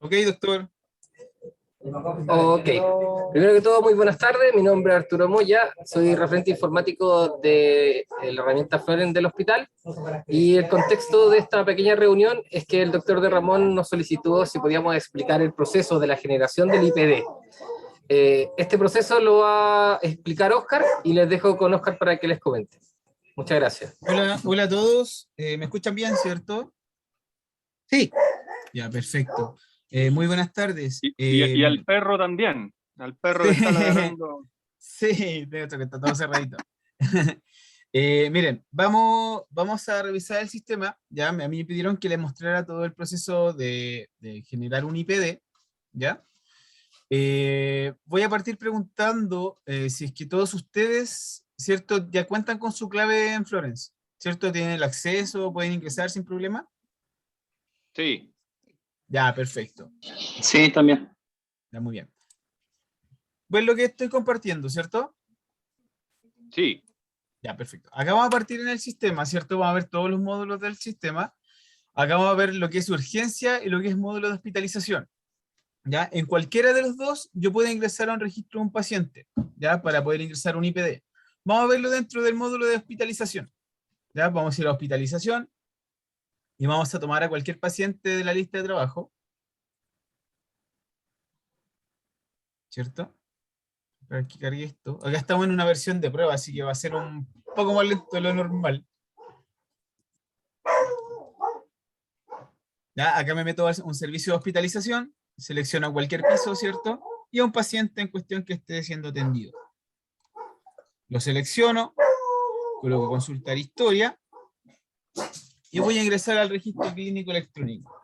Ok, doctor. Ok, primero que todo, muy buenas tardes. Mi nombre es Arturo Moya, soy referente informático de la herramienta Florent del hospital. Y el contexto de esta pequeña reunión es que el doctor de Ramón nos solicitó si podíamos explicar el proceso de la generación del IPD. Este proceso lo va a explicar Oscar y les dejo con Oscar para que les comente. Muchas gracias. Hola a todos. ¿Me escuchan bien, cierto? Sí. Ya, perfecto. Muy buenas tardes. Y al perro también. Al perro que está ladrando. Sí, de hecho que está todo cerradito. Miren, vamos a revisar el sistema. Ya, a mí me pidieron que les mostrara todo el proceso de generar un IPD. ¿Ya? Voy a partir preguntando si es que todos ustedes, ¿cierto? Ya cuentan con su clave en Florence, ¿cierto? ¿Tienen el acceso? ¿Pueden ingresar sin problema? Sí. Ya, perfecto. Sí, también. Ya, muy bien. Pues lo que estoy compartiendo, ¿cierto? Sí. Ya, perfecto. Acá vamos a partir en el sistema, ¿cierto? Vamos a ver todos los módulos del sistema. Acá vamos a ver lo que es urgencia y lo que es módulo de hospitalización. ¿Ya? En cualquiera de los dos, yo puedo ingresar a un registro de un paciente, ¿ya? Para poder ingresar a un IPD. Vamos a verlo dentro del módulo de hospitalización. ¿Ya? Vamos a ir a hospitalización y vamos a tomar a cualquier paciente de la lista de trabajo. ¿Cierto? Para que cargue esto. Acá estamos en una versión de prueba, así que va a ser un poco más lento de lo normal. ¿Ya? Acá me meto a un servicio de hospitalización, selecciono cualquier piso, ¿cierto? Y a un paciente en cuestión que esté siendo atendido. Lo selecciono, coloco consultar historia, y voy a ingresar al registro clínico electrónico.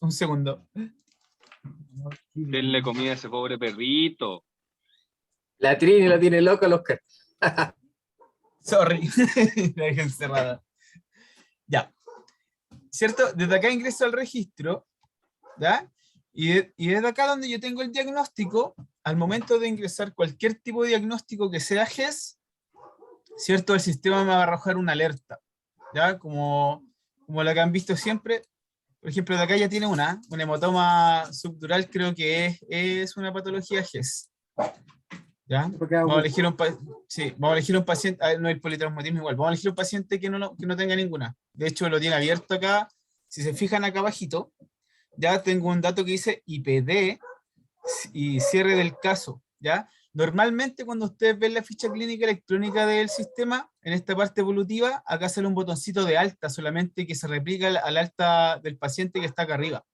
Un segundo. Denle comida a ese pobre perrito. La Trini la tiene loca el Oscar. Sorry, la dejé encerrada. Ya. ¿Cierto? Desde acá ingreso al registro, ¿ya? Y desde acá donde yo tengo el diagnóstico, al momento de ingresar cualquier tipo de diagnóstico que sea GES, ¿cierto? El sistema me va a arrojar una alerta, ¿ya? Como la que han visto siempre. Por ejemplo, de acá ya tiene un hematoma subdural, creo que es una patología GES. ¿Ya? Vamos a elegir vamos a elegir un paciente, no hay politraumatismo igual, vamos a elegir un paciente que no tenga ninguna. De hecho, lo tiene abierto acá. Si se fijan acá abajito, ya tengo un dato que dice IPD y cierre del caso, ¿ya? Normalmente cuando ustedes ven la ficha clínica electrónica del sistema, en esta parte evolutiva, acá sale un botoncito de alta solamente que se replica al alta del paciente que está acá arriba,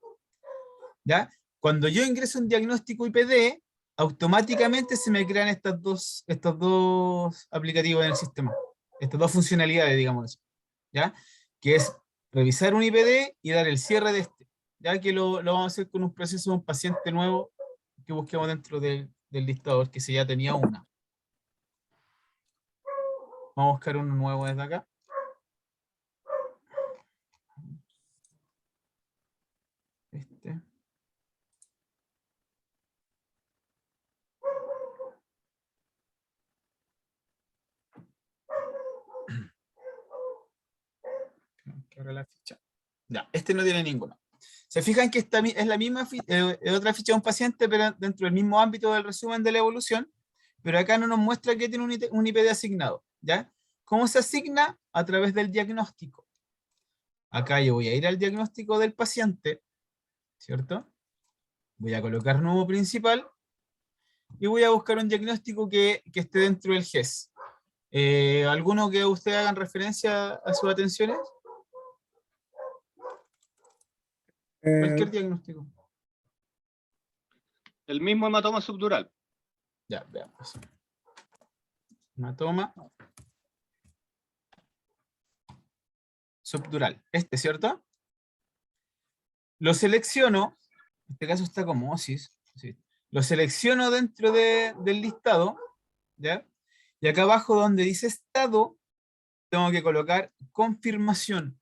¿ya? Cuando yo ingreso un diagnóstico IPD, automáticamente se me crean estos dos aplicativos en el sistema, estas dos funcionalidades, digamos, ¿ya? Que es revisar un IPD y dar el cierre de este, ya que lo vamos a hacer con un proceso de un paciente nuevo que busquemos dentro del listador, que si ya tenía una. Vamos a buscar uno nuevo desde acá. Este. La ficha. Ya, este no tiene ninguno. Se fijan que esta es la misma otra ficha de un paciente, pero dentro del mismo ámbito del resumen de la evolución, pero acá no nos muestra que tiene un IPD asignado, ¿ya? ¿Cómo se asigna? A través del diagnóstico. Acá yo voy a ir al diagnóstico del paciente, ¿cierto? Voy a colocar nuevo principal y voy a buscar un diagnóstico que esté dentro del GES. ¿Alguno que ustedes hagan referencia a sus atenciones? Cualquier diagnóstico. El mismo hematoma subdural. Ya, veamos. Hematoma subdural. Este, ¿cierto? Lo selecciono. En este caso está como OSIS. Sí. Lo selecciono dentro del listado. ¿Ya? Y acá abajo donde dice estado, tengo que colocar confirmación.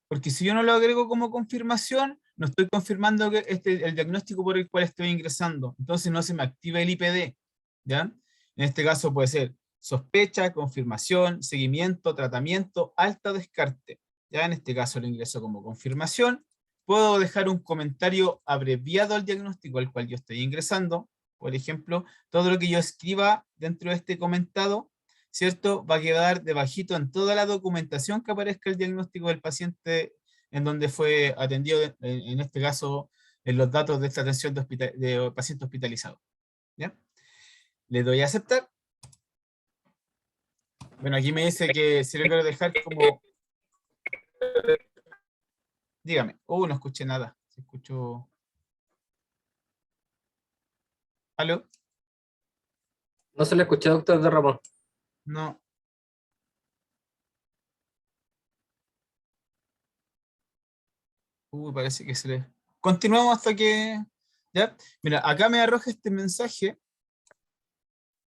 Porque si yo no lo agrego como confirmación, no estoy confirmando que el diagnóstico por el cual estoy ingresando. Entonces no se me activa el IPD. ¿Ya? En este caso puede ser sospecha, confirmación, seguimiento, tratamiento, alta o descarte. ¿Ya? En este caso lo ingreso como confirmación puedo dejar un comentario abreviado al diagnóstico al cual yo estoy ingresando. Por ejemplo, todo lo que yo escriba dentro de este comentado, ¿cierto? Va a quedar debajito en toda la documentación que aparezca el diagnóstico del paciente en donde fue atendido, en este caso, en los datos de esta atención de paciente hospitalizado. ¿Ya? Le doy a aceptar. Bueno, aquí me dice que si lo quiero dejar como... Dígame. No escuché nada. Se escuchó... ¿Aló? No se le escuché, doctor de Ramón. No. Parece que se le... Continuamos hasta que... ¿Ya? Mira, acá me arroja este mensaje.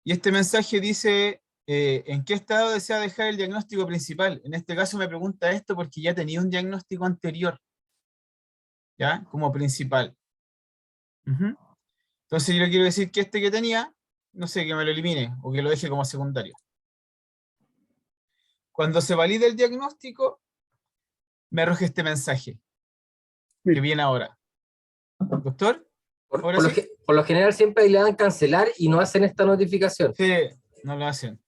Y este mensaje dice... ¿en qué estado desea dejar el diagnóstico principal? En este caso me pregunta esto porque ya tenía un diagnóstico anterior. ¿Ya? Como principal. Ujú. Entonces yo le quiero decir que este que tenía, no sé, que me lo elimine o que lo deje como secundario. Cuando se valide el diagnóstico, me arroja este mensaje que viene ahora. Doctor, ¿ahora sí? Por lo general siempre le dan cancelar y no hacen esta notificación. Sí, no lo hacen.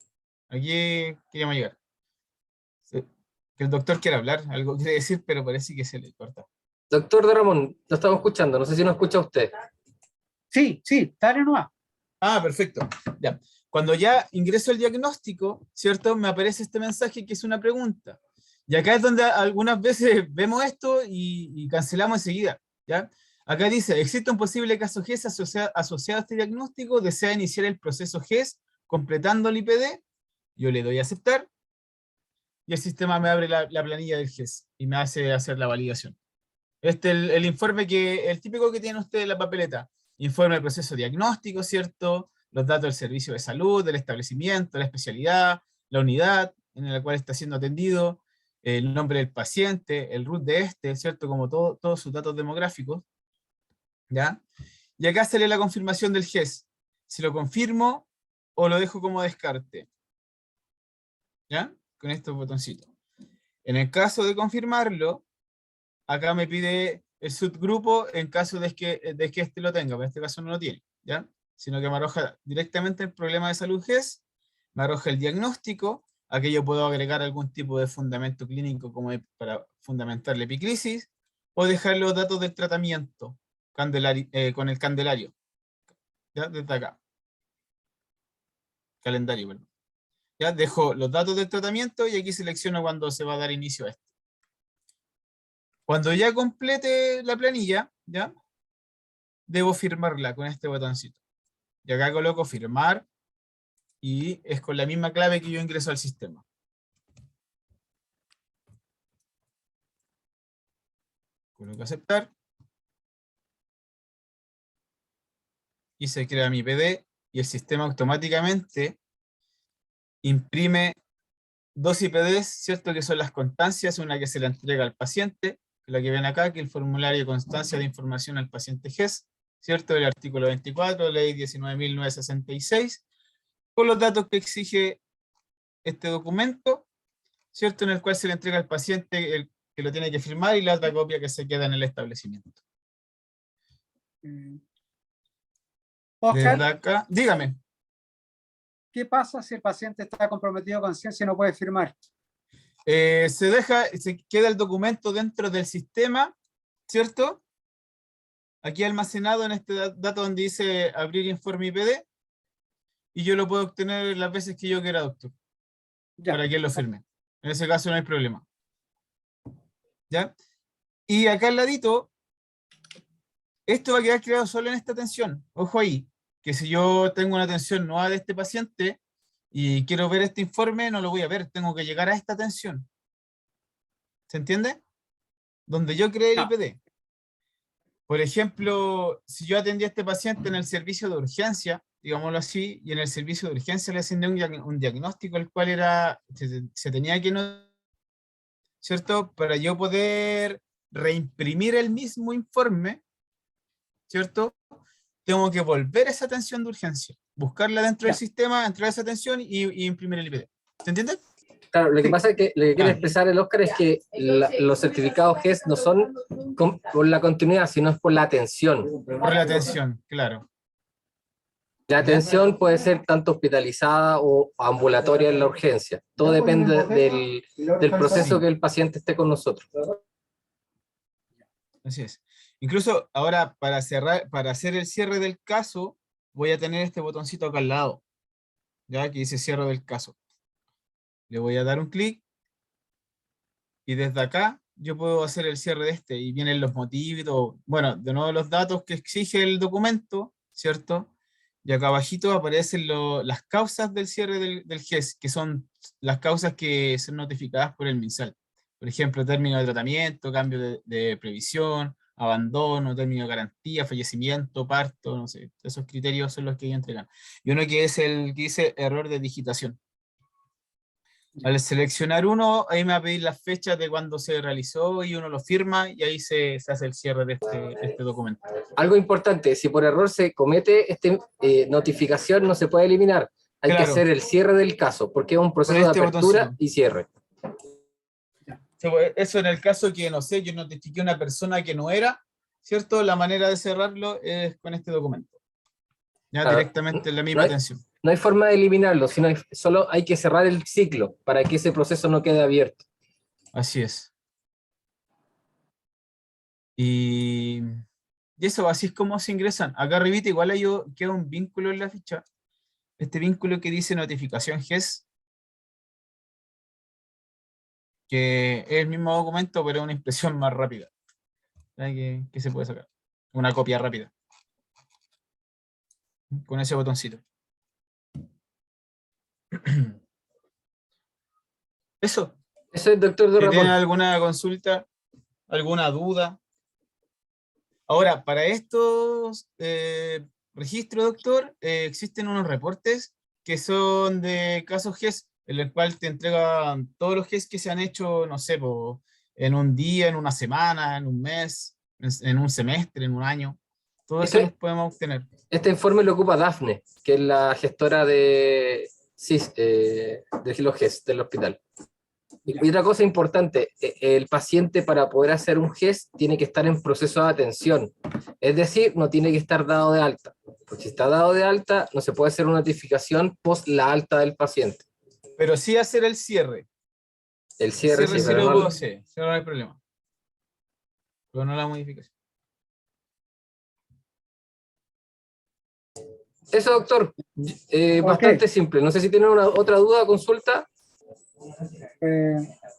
Aquí queríamos llegar. Sí. Que el doctor quiere hablar, algo quiere decir, pero parece que se le corta. Doctor de Ramón, lo estamos escuchando, no sé si nos escucha usted. Sí, dale nomás. Ah, perfecto. Ya. Cuando ya ingreso el diagnóstico, ¿cierto? Me aparece este mensaje que es una pregunta. Y acá es donde algunas veces vemos esto y cancelamos enseguida, ¿ya? Acá dice, existe un posible caso GES asociado a este diagnóstico, desea iniciar el proceso GES completando el IPD, yo le doy a aceptar, y el sistema me abre la planilla del GES y me hace hacer la validación. Este es el informe el típico que tiene usted en la papeleta. Informe del proceso diagnóstico, ¿cierto? Los datos del servicio de salud, del establecimiento, la especialidad, la unidad en la cual está siendo atendido, el nombre del paciente, el RUT de este, ¿cierto? Como todos sus datos demográficos, ¿ya? Y acá sale la confirmación del GES. Si lo confirmo o lo dejo como descarte, ¿ya? Con estos botoncitos. En el caso de confirmarlo, acá me pide el subgrupo en caso de que este lo tenga, pero en este caso no lo tiene, ¿ya? Sino que me arroja directamente el problema de salud GES, me arroja el diagnóstico, aquí yo puedo agregar algún tipo de fundamento clínico como para fundamentar la epiclisis, o dejar los datos del tratamiento con el candelario, ¿ya? Desde acá. Calendario, perdón. Ya dejo los datos del tratamiento y aquí selecciono cuando se va a dar inicio a esto. Cuando ya complete la planilla, ¿ya? Debo firmarla con este botoncito. Y acá coloco firmar y es con la misma clave que yo ingreso al sistema. Coloco aceptar. Y se crea mi PD y el sistema automáticamente imprime dos IPDs, ¿cierto? Que son las constancias, una que se le entrega al paciente, la que ven acá, que es el formulario de constancia de información al paciente GES, ¿cierto? El artículo 24, ley 19.966, con los datos que exige este documento, ¿cierto? En el cual se le entrega al paciente el que lo tiene que firmar y la otra copia que se queda en el establecimiento. Desde Oscar, acá, dígame. ¿qué pasa si el paciente está comprometido con ciencia y no puede firmar? Se queda el documento dentro del sistema, ¿cierto? Aquí almacenado en este dato donde dice abrir informe IPD, y yo lo puedo obtener las veces que yo quiera, doctor, para que él lo firme. En ese caso no hay problema. ¿Ya? Y acá al ladito, esto va a quedar creado solo en esta atención. Ojo ahí, que si yo tengo una atención nueva de este paciente y quiero ver este informe, no lo voy a ver, tengo que llegar a esta atención. ¿Se entiende? Donde yo creé el IPD. Por ejemplo, si yo atendí a este paciente en el servicio de urgencia, digámoslo así, y en el servicio de urgencia le asigné un diagnóstico, el cual se tenía que no, ¿cierto? Para yo poder reimprimir el mismo informe, ¿cierto? Tengo que volver a esa atención de urgencia, buscarla dentro del sistema, entrar a esa atención y imprimir el IPD. ¿Se entiende? Claro, lo que Sí. pasa es que lo que quiere Ah. expresar el Oscar es que los certificados GES no son por la continuidad, sino es por la atención. Por la atención, claro. La ¿Ya? atención puede ser tanto hospitalizada o ambulatoria en la urgencia. Todo depende del proceso Sí. que el paciente esté con nosotros. Así es. Incluso ahora para cerrar, para hacer el cierre del caso, voy a tener este botoncito acá al lado, ya que dice cierre del caso. Le voy a dar un clic y desde acá yo puedo hacer el cierre de este y vienen los motivos, bueno, de nuevo los datos que exige el documento, ¿cierto? Y acá abajito aparecen las causas del cierre del GES, que son las causas que son notificadas por el MinSal. Por ejemplo, término de tratamiento, cambio de previsión, abandono, término de garantía, fallecimiento, parto, no sé, esos criterios son los que ellos entregan. Y uno que es el que dice error de digitación. Al seleccionar uno, ahí me va a pedir las fechas de cuando se realizó y uno lo firma y ahí se hace el cierre de este documento. Algo importante, si por error se comete esta notificación, no se puede eliminar. Hay que Claro. hacer el cierre del caso, porque es un proceso Con este de apertura botoncito. y cierre. Eso en el caso que, no sé, yo notifiqué a una persona que no era, ¿cierto? La manera de cerrarlo es con este documento. Ya Claro, directamente en la no misma hay- atención. No hay forma de eliminarlo, solo hay que cerrar el ciclo para que ese proceso no quede abierto. Así es. Y eso, así es como se ingresan. Acá arribita igual queda un vínculo en la ficha. Este vínculo que dice notificación GES, que es el mismo documento, pero una impresión más rápida. Que se puede sacar. Una copia rápida. Con ese botoncito. Eso. Eso es, doctor Si tienen Ramón. alguna consulta, alguna duda. Ahora, para estos registros, doctor, existen unos reportes que son de casos GES, en el cual te entregan todos los GES que se han hecho, no sé, en un día, en una semana, en un mes, en un semestre, en un año. Todo eso los podemos obtener. Este informe lo ocupa Dafne, que es la gestora de los GES del hospital. Y otra cosa importante, el paciente para poder hacer un GES tiene que estar en proceso de atención, es decir, no tiene que estar dado de alta, porque si está dado de alta no se puede hacer una notificación post la alta del paciente. Pero sí hacer el cierre. El cierre, sí, sí pero lo no, puedo hacer, no hay problema. Pero no la modificación. eso, doctor, bastante simple. No sé si tienen otra duda o consulta.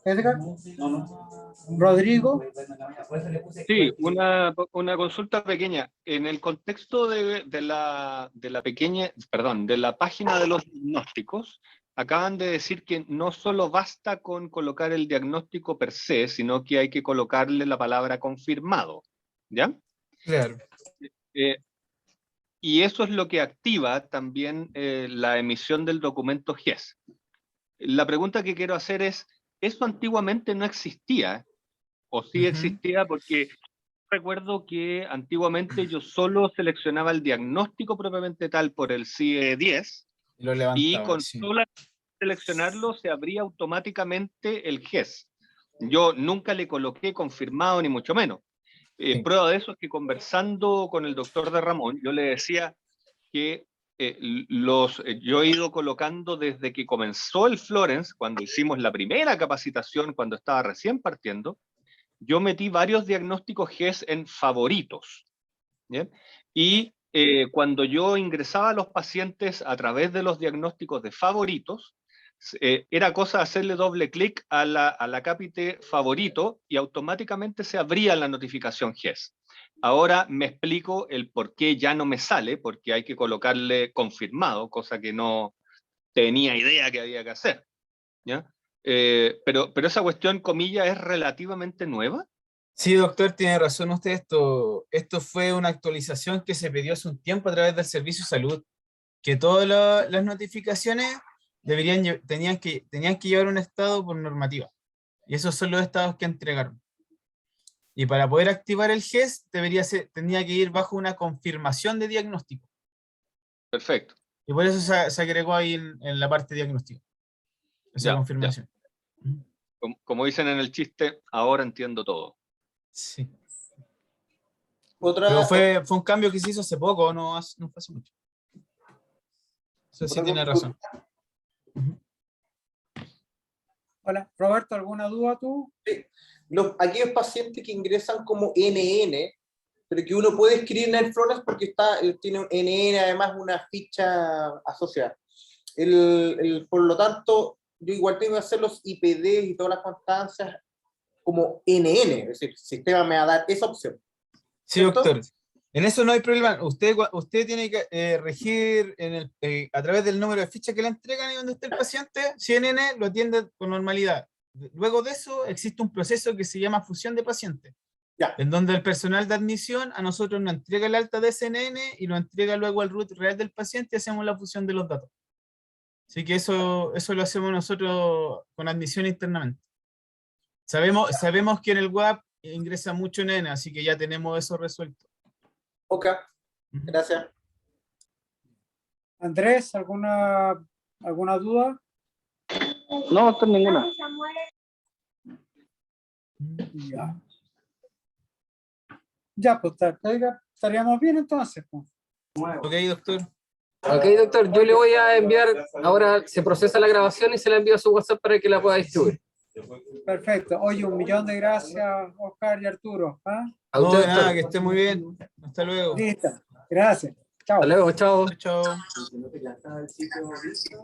Edgar, Rodrigo, Sí, una consulta pequeña. En el contexto de la pequeña, perdón, de la página de los diagnósticos, acaban de decir que no solo basta con colocar el diagnóstico per se, sino que hay que colocarle la palabra confirmado, ¿ya? Claro. Y eso es lo que activa también la emisión del documento GES. La pregunta que quiero hacer es, ¿eso antiguamente no existía? ¿O sí existía? Porque recuerdo que antiguamente yo solo seleccionaba el diagnóstico propiamente tal por el CIE 10 Lo y levantaba, con sí. solo seleccionarlo se abría automáticamente el GES. Yo nunca le coloqué confirmado ni mucho menos. Sí. Prueba de eso es que conversando con el doctor de Ramón, yo le decía que yo he ido colocando desde que comenzó el Florence, cuando hicimos la primera capacitación, cuando estaba recién partiendo, yo metí varios diagnósticos GES en favoritos. ¿Bien? Y cuando yo ingresaba a los pacientes a través de los diagnósticos de favoritos, era cosa de hacerle doble clic a la cápite favorito y automáticamente se abría la notificación GES. Ahora me explico el por qué ya no me sale, porque hay que colocarle confirmado, cosa que no tenía idea que había que hacer. ¿Ya? Pero esa cuestión, comilla, es relativamente nueva. Sí, doctor, tiene razón usted. Esto fue una actualización que se pidió hace un tiempo a través del Servicio de Salud, que todas las notificaciones tenían que llevar un estado por normativa. Y esos son los estados que entregaron. Y para poder activar el GES, tendría que ir bajo una confirmación de diagnóstico. Perfecto. Y por eso se agregó ahí en la parte de diagnóstico. Esa Ya, confirmación. como dicen en el chiste, ahora entiendo todo. Sí. Otra, Pero fue un cambio que se hizo hace poco, no fue hace mucho. Eso sí otra tiene consulta. razón. Hola, Roberto, ¿alguna duda tú? Aquellos pacientes que ingresan como NN, pero que uno puede escribir en el Florence porque tiene un NN, además una ficha asociada. Por lo tanto, yo igual tengo que hacer los IPD y todas las constancias como NN, es decir, el sistema me va a dar esa opción. Sí, ¿Cierto? doctor. En eso no hay problema. Usted tiene que regir a través del número de ficha que le entregan y donde esté el paciente, CNN lo atiende con normalidad. Luego de eso existe un proceso que se llama fusión de pacientes, Ya. en donde el personal de admisión a nosotros nos entrega el alta de CNN y lo entrega luego al root real del paciente y hacemos la fusión de los datos. Así que eso lo hacemos nosotros con admisión internamente. Sabemos que en el web ingresa mucho NN, así que ya tenemos eso resuelto. Ok, gracias. Andrés, ¿alguna duda? No, doctor, ninguna. Ya. Ya, pues estaríamos bien entonces. Pues. Ok, doctor. Ok, doctor, yo le voy a enviar, ahora se procesa la grabación y se la envío a su WhatsApp para que la pueda distribuir. Perfecto. Oye, 1.000.000 de gracias, Oscar y Arturo. ¿Ah? A No, usted, de nada, doctor. que esté muy bien. Hasta luego. Listo. Gracias. Chao. Hasta luego, chao. Chao. Ya está el sitio listo.